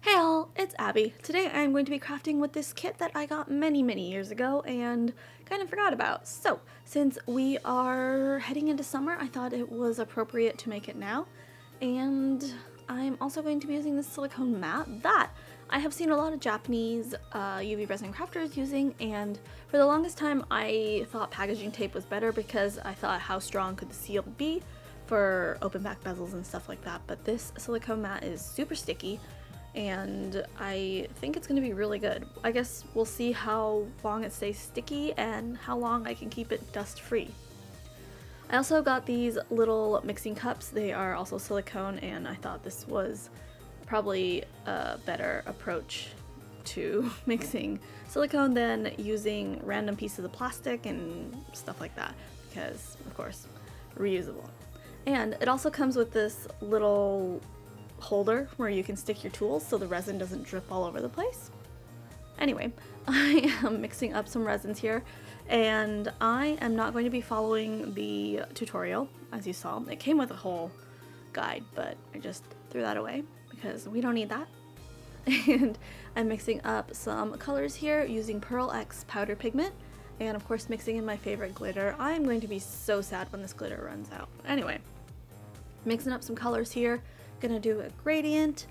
Hey all, it's Abby. Today I'm going to be crafting with this kit that I got many years ago and kind of forgot about. So, since we are heading into summer, I thought it was appropriate to make it now. And I'm also going to be using this silicone mat that I have seen a lot of Japanese UV resin crafters using, and for the longest time I thought packaging tape was better because I thought how strong could the seal be for open back bezels and stuff like that, but this silicone mat is super sticky and I think it's going to be really good. I guess we'll see how long it stays sticky and how long I can keep it dust free. I also got these little mixing cups. They are also silicone, and I thought this was probably a better approach to mixing silicone than using random pieces of plastic and stuff like that because, of course, reusable. And it also comes with this little holder where you can stick your tools so the resin doesn't drip all over the place. Anyway, I am mixing up some resins here, and I am not going to be following the tutorial as you saw. It came with a whole guide, but I just threw that away because we don't need that. And I'm mixing up some colors here using Pearl X powder pigment, and of course mixing in my favorite glitter. I am going to be so sad when this glitter runs out. Anyway, mixing up some colors here. Gonna do a gradient,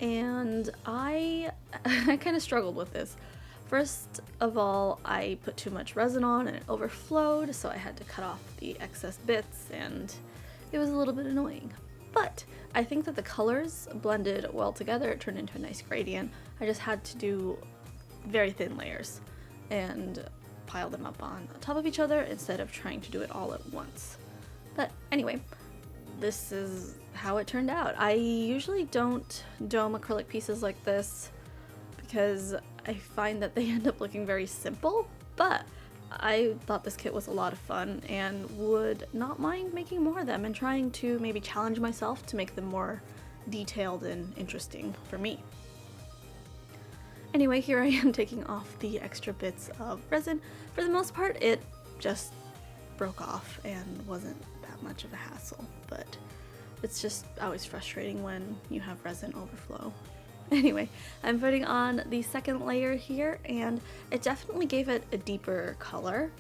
and I kind of struggled with this. First of all, I put too much resin on and it overflowed, so I had to cut off the excess bits, and it was a little bit annoying. But I think that the colors blended well together. It turned into a nice gradient. I just had to do very thin layers and pile them up on top of each other instead of trying to do it all at once. But anyway, this is how it turned out. I usually don't dome acrylic pieces like this because I find that they end up looking very simple, but I thought this kit was a lot of fun and would not mind making more of them and trying to maybe challenge myself to make them more detailed and interesting for me. Anyway, here I am taking off the extra bits of resin. For the most part, it just broke off and wasn't that much of a hassle, but it's just always frustrating when you have resin overflow. Anyway, I'm putting on the second layer here, and it definitely gave it a deeper color,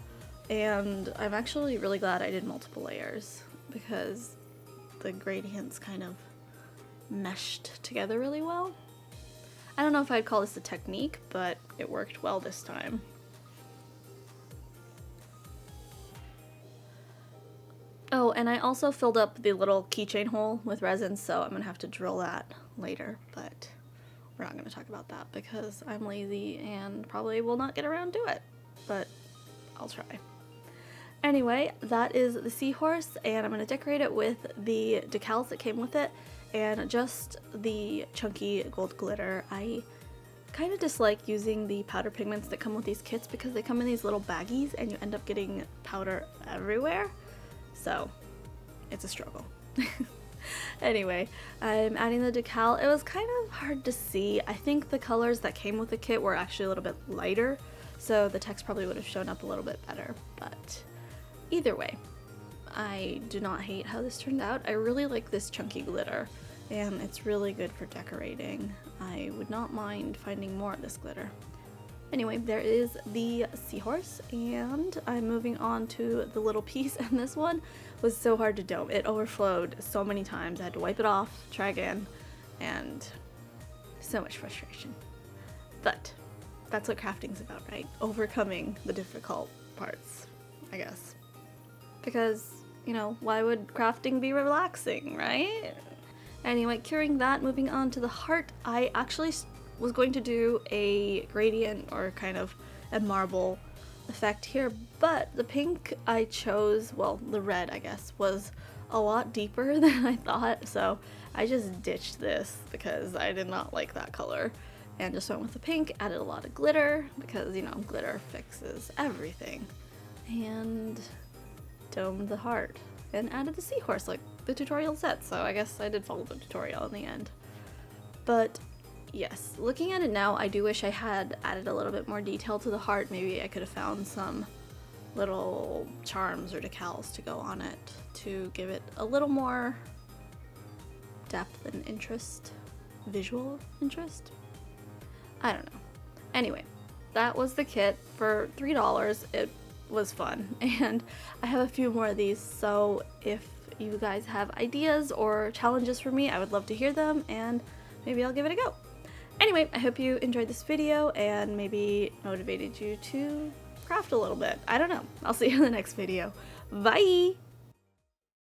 and I'm actually really glad I did multiple layers because the gradients kind of meshed together really well. I don't know if I'd call this a technique, but it worked well this time. Oh, and I also filled up the little keychain hole with resin, so I'm gonna have to drill that later, but we're not gonna talk about that because I'm lazy and probably will not get around to it, but I'll try. Anyway, that is the Seahorse, and I'm gonna decorate it with the decals that came with it and just the chunky gold glitter. I kind of dislike using the powder pigments that come with these kits because they come in these little baggies and you end up getting powder everywhere. So, it's a struggle. Anyway, I'm adding the decal. It was kind of hard to see. I think the colors that came with the kit were actually a little bit lighter, so the text probably would have shown up a little bit better. But either way, I do not hate how this turned out. I really like this chunky glitter, and it's really good for decorating. I would not mind finding more of this glitter. Anyway, there is the Seahorse, and I'm moving on to the little piece, and this one was so hard to dome. It overflowed so many times. I had to wipe it off, try again, and so much frustration. But that's what crafting's about, right? Overcoming the difficult parts, I guess. Because, you know, why would crafting be relaxing, right? Anyway, curing that, moving on to the heart, I actually was going to do a gradient or kind of a marble effect here, but the pink I chose, well, the red I guess, was a lot deeper than I thought, so I just ditched this because I did not like that color and just went with the pink, added a lot of glitter because, you know, glitter fixes everything, and domed the heart and added the Seahorse like the tutorial said, so I guess I did follow the tutorial in the end. But yes, looking at it now, I do wish I had added a little bit more detail to the heart. Maybe I could have found some little charms or decals to go on it to give it a little more depth and interest. visual interest. I don't know. Anyway, that was the kit for $3. It was fun, and I have a few more of these, so if you guys have ideas or challenges for me, I would love to hear them, and maybe I'll give it a go. Anyway, I hope you enjoyed this video and maybe motivated you to craft a little bit. I don't know. I'll see you in the next video. Bye!